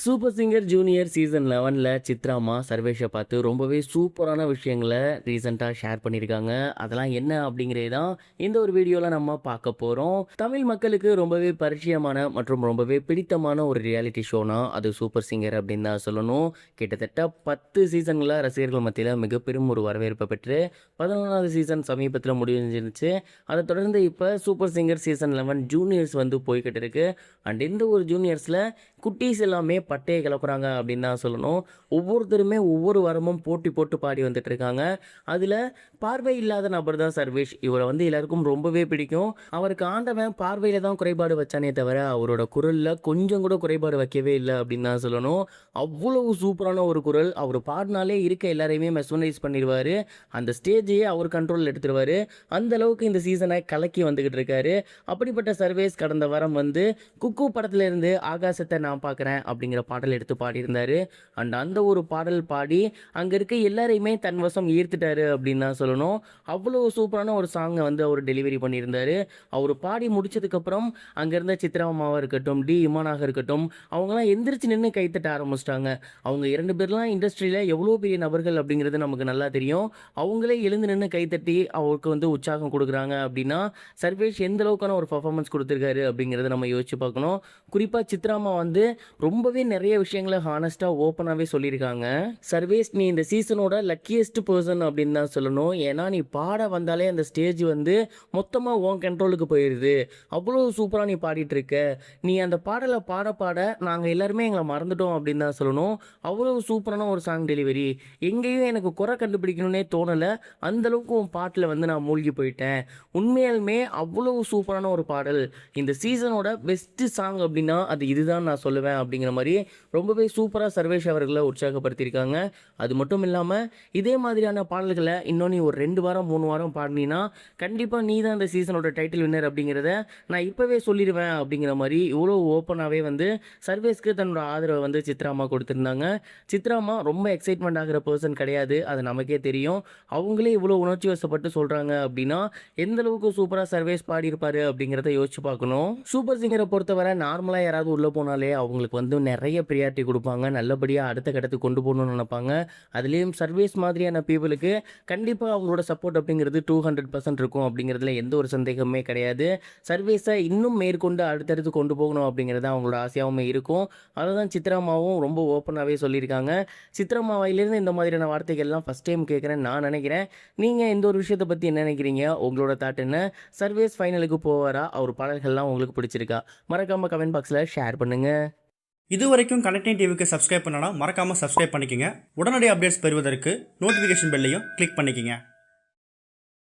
Super singer junior season 11ல சித்ராம்மா சர்வேஷை பார்த்து ரொம்பவே சூப்பரான விஷயங்களை ரீசெண்டாக ஷேர் பண்ணியிருக்காங்க. அதெல்லாம் என்ன அப்படிங்கிறது தான் இந்த ஒரு வீடியோவில் நம்ம பார்க்க போகிறோம். தமிழ் மக்களுக்கு ரொம்பவே பரிச்சயமான மற்றும் ரொம்பவே பிடித்தமான ஒரு ரியாலிட்டி ஷோனா அது சூப்பர் சிங்கர் அப்படின்னு தான் சொல்லணும். கிட்டத்தட்ட 10 சீசன்களை ரசிகர்கள் மத்தியில் மிக பெரும் ஒரு வரவேற்பை பெற்று 11வது சீசன் சமீபத்தில் முடிஞ்சிருந்துச்சு. அதை தொடர்ந்து இப்போ சூப்பர் சிங்கர் சீசன் 11 ஜூனியர்ஸ் வந்து போய்கிட்டு இருக்கு. அண்ட் இந்த ஒரு ஜூனியர்ஸில் குட்டீஸ் எல்லாமே பட்டையை கிளப்புறாங்க அப்படின்னு தான் சொல்லணும். ஒவ்வொருத்தருமே ஒவ்வொரு வாரமும் போட்டி போட்டு பாடி வந்துட்டு இருக்காங்க. அதில் பார்வை இல்லாத நபர் தான் சர்வேஷ். இவரை வந்து எல்லாருக்கும் ரொம்பவே பிடிக்கும். அவருக்கு ஆண்டவன் பார்வையில் தான் குறைபாடு வச்சானே தவிர அவரோட குரலில் கொஞ்சம் கூட குறைபாடு வைக்கவே இல்லை அப்படின்னு தான் சொல்லணும். அவ்வளவு சூப்பரான ஒரு குரல். அவர் பாடினாலே இருக்க எல்லாரையுமே மெஸ்மரைஸ் பண்ணிடுவார். அந்த ஸ்டேஜையே அவர் கண்ட்ரோலில் எடுத்துருவார். அந்த அளவுக்கு இந்த சீசனை கலக்கி வந்துக்கிட்டு இருக்காரு. அப்படிப்பட்ட சர்வேஷ் கடந்த வாரம் வந்து குக்கு படத்திலிருந்து ஆகாசத்தை நான் பார்க்குறேன் அப்படிங்கிற பாடல் எடுத்து பாடியிருந்தார். அண்ட் அந்த ஒரு பாடல் பாடி அங்கே இருக்க எல்லாரையுமே தன் வசம் ஈர்த்துட்டாரு அப்படின்னு தான் சொல்லணும். அவ்வளோ சூப்பரான ஒரு சாங்கை வந்து அவர் டெலிவரி பண்ணியிருந்தார். அவர் பாடி முடிச்சதுக்கப்புறம் அங்கே இருந்த சித்ராமாவாக இருக்கட்டும், டி இமானாக இருக்கட்டும், அவங்களாம் எந்திரிச்சு நின்று கைத்தட்ட ஆரம்பிச்சிட்டாங்க. அவங்க 2 பேர்லாம் இண்டஸ்ட்ரியில் எவ்வளோ பெரிய நபர்கள் அப்படிங்கிறது நமக்கு நல்லா தெரியும். அவங்களே எழுந்து நின்று கைத்தட்டி அவருக்கு வந்து உற்சாகம் கொடுக்குறாங்க அப்படின்னா சர்வேஷ் எந்த அளவுக்கான ஒரு பர்ஃபார்மன்ஸ் கொடுத்துருக்காரு அப்படிங்கிறத நம்ம யோசிச்சு பார்க்கணும். குறிப்பாக சித்ராமா வந்து ரொம்பவே நிறைய விஷயங்களை ஹானஸ்ட்டாக ஓப்பனாகவே சொல்லியிருக்காங்க. சர்வேஷ், நீ இந்த சீசனோட லக்கியஸ்ட் பர்சன் அப்படின்னு தான் சொல்லணும். ஏன்னா நீ பாட வந்தாலே அந்த ஸ்டேஜ் வந்து மொத்தமாக உன் கண்ட்ரோலுக்கு போயிடுது. அவ்வளோ சூப்பராக நீ பாடிட்டு இருக்க. நீ அந்த பாடலை பாட பாட நாங்கள் எல்லாருமே எங்களை மறந்துட்டோம் அப்படின்னு தான் சொல்லணும். அவ்வளோ சூப்பரான ஒரு சாங் டெலிவரி. எங்கேயும் எனக்கு குறை கண்டுபிடிக்கணும்னே தோணலை. அந்தளவுக்கு உன் பாட்டில் வந்து நான் மூழ்கி போயிட்டேன். உண்மையாலுமே அவ்வளோ சூப்பரான ஒரு பாடல். இந்த சீசனோட பெஸ்ட்டு சாங் அப்படின்னா அது இதுதான் நான் சொல்லுவேன் அப்படிங்கிற மாதிரி ரொம்பவே சூப்பராக சர்வேஷ் அவர்களை உற்சாகப்படுத்தியிருக்காங்க. அது மட்டும் இல்லாமல் இதே மாதிரியான பாடல்களை இன்னும் நீ ஒரு 2 வாரம் 3 வாரம் பாடினீன்னா கண்டிப்பாக நீ தான் இந்த சீசனோட டைட்டில் வின்னர் அப்படிங்கிறத நான் இப்போவே சொல்லிடுவேன் அப்படிங்கிற மாதிரி இவ்வளோ ஓப்பனாகவே வந்து சர்வேஷ்க்கு தன்னோட ஆதரவை வந்து சித்ராமா கொடுத்துருந்தாங்க. சித்ராமா ரொம்ப எக்ஸைட்மெண்ட் ஆகிற பர்சன் கிடையாது, அது நமக்கே தெரியும். அவங்களே இவ்வளோ உணர்ச்சி வசப்பட்டு சொல்கிறாங்க அப்படின்னா எந்த அளவுக்கு சூப்பராக சர்வேஷ் பாடியிருப்பார் அப்படிங்கிறத யோசிச்சு பார்க்கணும். சூப்பர் சிங்கரை பொறுத்தவரை நார்மலாக யாராவது உள்ளே போனாலே அவங்களுக்கு வந்து நிறைய ப்ரியாரிட்டி கொடுப்பாங்க. நல்லபடியாக அடுத்த கட்டத்துக்கு கொண்டு போகணும்னு நினைப்பாங்க. அதுலேயும் சர்வீஸ் மாதிரியான பீப்புளுக்கு கண்டிப்பாக அவங்களோட சப்போர்ட் அப்படிங்கிறது 200% இருக்கும் அப்படிங்கிறதுல எந்த ஒரு சந்தேகமே கிடையாது. சர்வீஸை இன்னும் மேற்கொண்டு அடுத்தடுத்து கொண்டு போகணும் அப்படிங்கிறது அவங்களோட ஆசையாகவும் இருக்கும். அதை தான் சித்ராமாவும் ரொம்ப ஓப்பனாகவே சொல்லியிருக்காங்க. சித்ராமாவிலேருந்து இந்த மாதிரியான வார்த்தைகள்லாம் ஃபஸ்ட் டைம் கேட்குறேன்னு நான் நினைக்கிறேன். நீங்கள் இந்த ஒரு விஷயத்தை பற்றி என்ன நினைக்கிறீங்க? உங்களோட தாட் என்ன? சர்வீஸ் ஃபைனலுக்கு போவாரா? அவர் பாடல்கள்லாம் உங்களுக்கு பிடிச்சிருக்கா? மறக்காமல் கமெண்ட் பாக்ஸில் ஷேர் பண்ணுங்கள். இது வரைக்கும் கனெக்டிங் டிவிக்கு சப்ஸ்கிரைப் பண்ணனா மறக்காமல் சப்ஸ்கிரைப் பண்ணிக்கங்க. உடனடி அப்டேட்ஸ் பெறுவதற்கு நோட்டிஃபிகேஷன் பெல்லையும் கிளிக் பண்ணிக்கங்க.